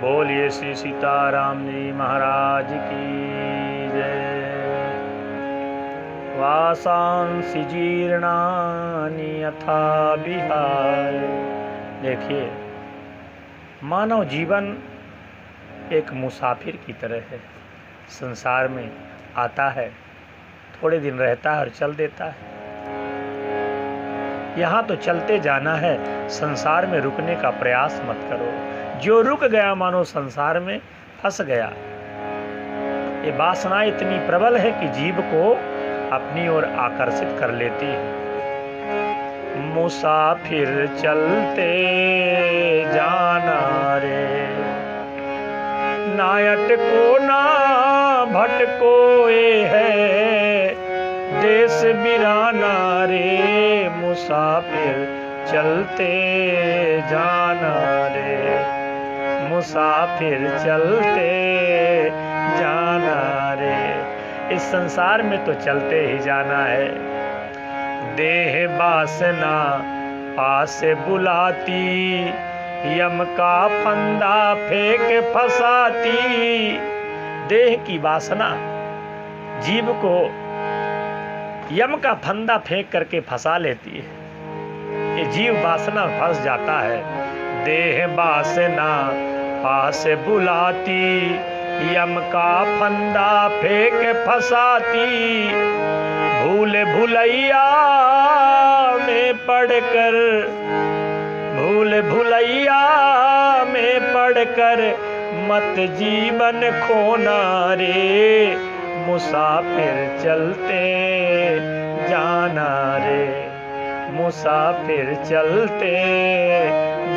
बोलिए श्री सीताराम जी महाराज की जय। वासांसि जीर्णानि यथा विहाय। देखिए, मानव जीवन एक मुसाफिर की तरह है। संसार में आता है, थोड़े दिन रहता है और चल देता है। यहाँ तो चलते जाना है, संसार में रुकने का प्रयास मत करो। जो रुक गया मानो संसार में फंस गया। ये वासना इतनी प्रबल है कि जीव को अपनी ओर आकर्षित कर लेती है। मुसाफिर चलते जाना रे, नायट को ना भटको ये है, देश बिराना रे। मुसाफिर चलते जाना रे, मुसाफिर चलते जाना रे। इस संसार में तो चलते ही जाना है। देह वासना पास बुलाती, यम का फंदा फेंक फंसाती। देह की वासना जीव को यम का फंदा फेंक करके फंसा लेती है। ये जीव वासना फंस जाता है। देह वासना पास बुलाती, यम का फंदा फेंक फंसाती। भूल भुलैया में पड़कर, भूल भुलैया में पड़कर मत जीवन खोना रे। मुसाफिर चलते जाना रे, मुसाफिर चलते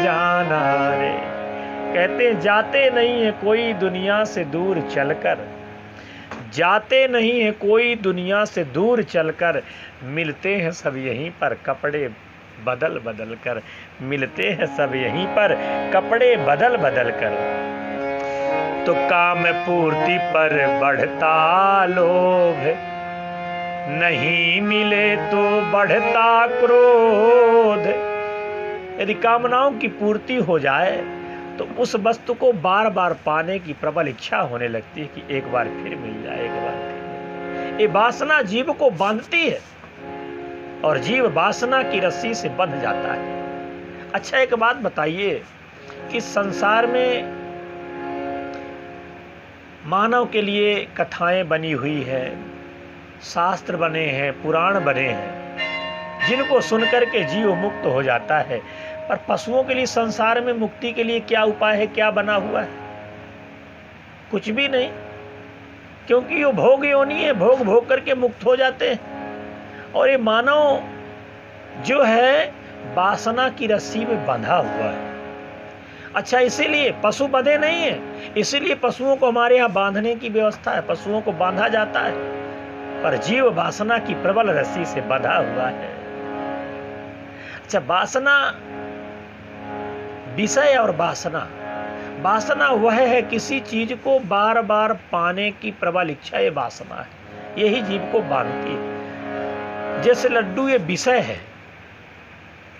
जाना रे। कहते जाते नहीं है कोई दुनिया से दूर चलकर, जाते नहीं है कोई दुनिया से दूर चलकर। मिलते हैं सब यहीं पर कपड़े बदल बदल कर, मिलते हैं सब यहीं पर कपड़े बदल बदल कर। तो काम पूर्ति पर बढ़ता लोभ, नहीं मिले तो बढ़ता क्रोध। यदि कामनाओं की पूर्ति हो जाए तो उस वस्तु को बार बार पाने की प्रबल इच्छा होने लगती है कि एक बार फिर मिल जाए, एक बार फिर मिल जाए। ये वासना जीव को बांधती है और जीव वासना की रस्सी से बंध जाता है। अच्छा, एक बात बताइए कि संसार में मानव के लिए कथाएं बनी हुई है, शास्त्र बने हैं, पुराण बने हैं, जिनको सुनकर के जीव मुक्त हो जाता है। पर पशुओं के लिए संसार में मुक्ति के लिए क्या उपाय है, क्या बना हुआ है? कुछ भी नहीं, क्योंकि वो भोग योनि है, भोग भोग करके मुक्त हो जाते हैं। और ये मानव जो है वासना की रस्सी में बंधा हुआ है। अच्छा, इसीलिए पशु बंधे नहीं है, इसीलिए पशुओं को हमारे यहाँ बांधने की व्यवस्था है, पशुओं को बांधा जाता है। पर जीव वासना की प्रबल रस्सी से बंधा हुआ है। अच्छा, वासना, विषय और वासना, वासना वह है किसी चीज को बार बार पाने की प्रबल इच्छा, ये वासना है, यही जीव को बांधती है। जैसे लड्डू ये विषय है,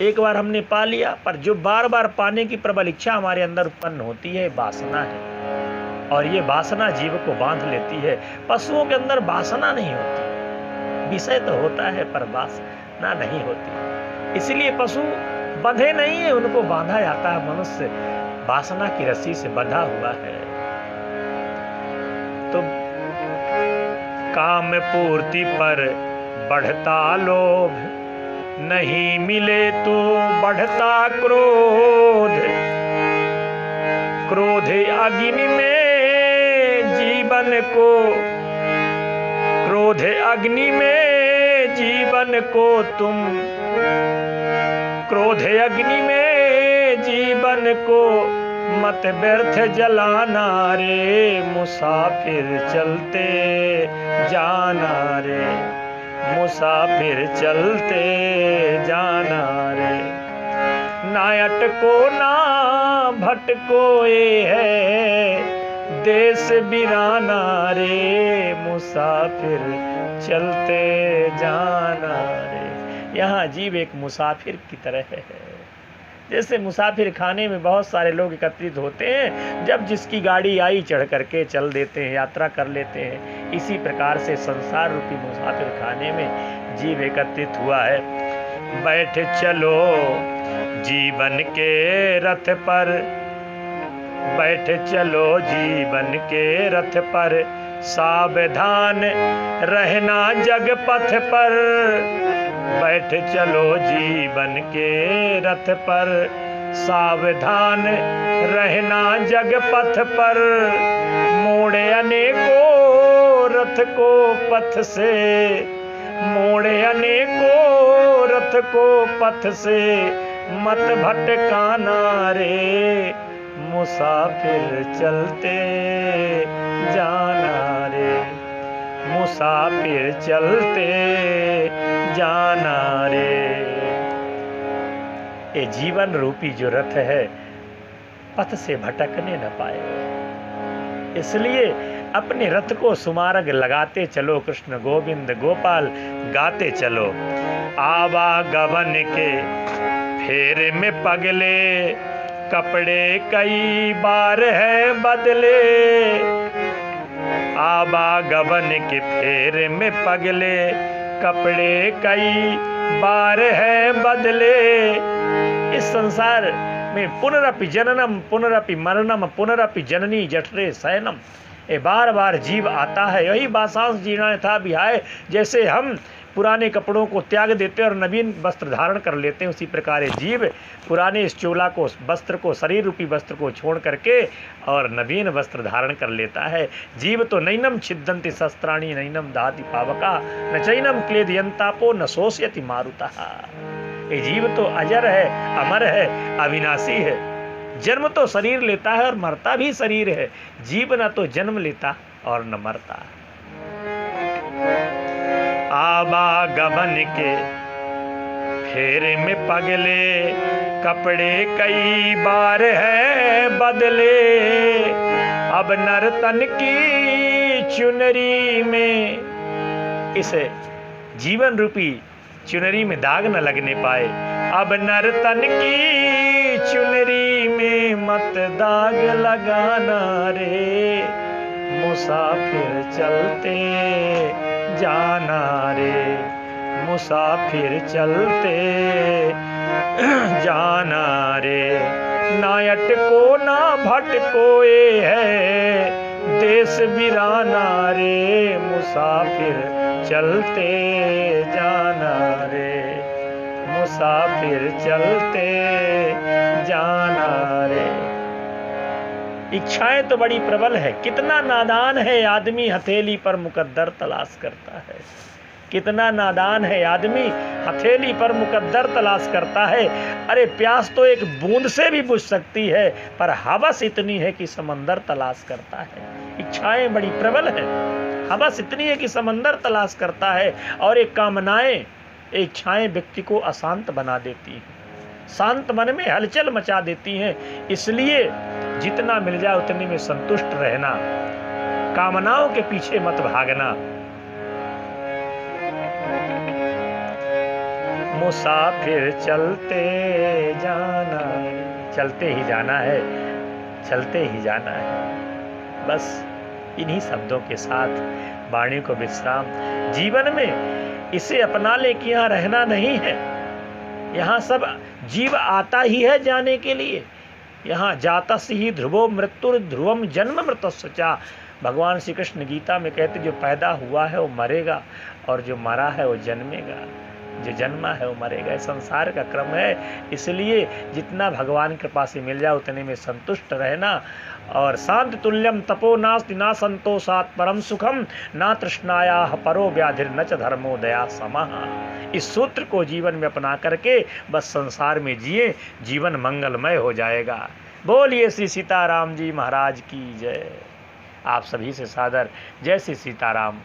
एक बार हमने पा लिया, पर जो बार बार पाने की प्रबल इच्छा हमारे अंदर उत्पन्न होती है, वासना है। और ये वासना जीव को बांध लेती है। पशुओं के अंदर वासना नहीं होती, विषय तो होता है पर वासना नहीं होती। इसलिए पशु बंधे नहीं है, उनको बांधा जाता है। मनुष्य वासना की रस्सी से बंधा हुआ है। तो काम पूर्ति पर बढ़ता लोभ, नहीं मिले तो बढ़ता क्रोध। क्रोध अग्नि में जीवन को, क्रोध अग्नि में जीवन को तुम, क्रोध अग्नि में जीवन को मत व्यर्थ जलाना रे। मुसाफिर चलते जाना रे, मुसाफिर चलते जाना रे। नायट को ना भटको ये है, देश बिराना रे। मुसाफिर चलते जाना रे। यहाँ जीव एक मुसाफिर की तरह है। जैसे मुसाफिर खाने में बहुत सारे लोग एकत्रित होते हैं, जब जिसकी गाड़ी आई चढ़ करके चल देते हैं, यात्रा कर लेते हैं। इसी प्रकार से संसार रूपी मुसाफिर खाने में जीव एकत्रित हुआ है। बैठ चलो जीवन के रथ पर, बैठ चलो जीवन के रथ पर, सावधान रहना जग पथ पर। बैठ चलो जीवन के रथ पर, सावधान रहना जग पथ पर। मोड़े अनेकों रथ को पथ से, मोड़े अनेकों रथ को पथ से, मत भटकाना रे मुसाफिर चलते जाना रे, मुसाफिर चलते जाना रे। ये जीवन रूपी जो रथ है पथ से भटकने न पाए, इसलिए अपने रथ को सुमार्ग लगाते चलो, कृष्ण गोविंद गोपाल गाते चलो। आवागमन के फेरे में पगले, कपड़े कई बार है बदले। आवागमन के फेरे में पगले, कपड़े कई बार है बदले। इस संसार में पुनरपि जननम पुनरपि मरणम पुनरपि जननी जठरे शयनम, ये बार बार जीव आता है। यही बासांस जीना था बिहाय, जैसे हम पुराने कपड़ों को त्याग देते और नवीन वस्त्र धारण कर लेते हैं, उसी प्रकार जीव पुराने इस चोला को, वस्त्र को, शरीर रूपी वस्त्र को छोड़ करके और नवीन वस्त्र धारण कर लेता है। जीव तो नैनम छिद्दन्ति शस्त्राणि नैनम दहति पावका, न चैनम क्लेदयन्तापो न शोषयति मारुतः। ये जीव तो अजर है, अमर है, अविनाशी है। जन्म तो शरीर लेता है और मरता भी शरीर है। जीव न तो जन्म लेता और न मरता। आवागमन के फेरे में पगले, कपड़े कई बार है बदले। अब नर्तन की चुनरी में, इसे जीवन रूपी चुनरी में दाग न लगने पाए। अब नर्तन की चुनरी में मत दाग लगाना रे, मुसाफिर चलते जाना रे, मुसाफिर चलते जाना रे। ना अटको ना भटको ये है देश वीराना रे, मुसाफिर चलते जाना रे, मुसाफिर चलते जाना रे। इच्छाएं तो बड़ी प्रबल है, कितना नादान है आदमी हथेली पर मुकद्दर तलाश करता है। कितना नादान है आदमी हथेली पर मुकद्दर तलाश करता है। अरे प्यास तो एक बूंद से भी बुझ सकती है, पर हवस इतनी है कि समंदर तलाश करता है। इच्छाएं बड़ी प्रबल है, हवस इतनी है कि समंदर तलाश करता है। और एक कामनाएं, इच्छाएं व्यक्ति को अशांत बना देती हैं, शांत मन में हलचल मचा देती हैं। इसलिए जितना मिल जाए उतने में संतुष्ट रहना, कामनाओं के पीछे मत भागना। मुसाफिर चलते जाना, चलते ही जाना है, चलते ही जाना है। बस इन्हीं शब्दों के साथ वाणी को विश्राम। जीवन में इसे अपना ले कि यहाँ रहना नहीं है। यहाँ सब जीव आता ही है जाने के लिए। यहाँ जातस्य ही ध्रुवो मृत्यु ध्रुवम जन्म मृतस्य च। भगवान श्री कृष्ण गीता में कहते जो पैदा हुआ है वो मरेगा, और जो मरा है वो जन्मेगा, जो जन्मा है वो मरेगा। संसार का क्रम है। इसलिए जितना भगवान कृपा से मिल जाए उतने में संतुष्ट रहना। और शांत तुल्यम तपो नास्ति ना संतोषात् परम सुखम ना तृष्णाया परो व्याधिर न च धर्मो दया समः। इस सूत्र को जीवन में अपना करके बस संसार में जिए, जीवन मंगलमय हो जाएगा। बोलिए श्री सीताराम जी महाराज की जय। आप सभी से सादर जय श्री सीताराम।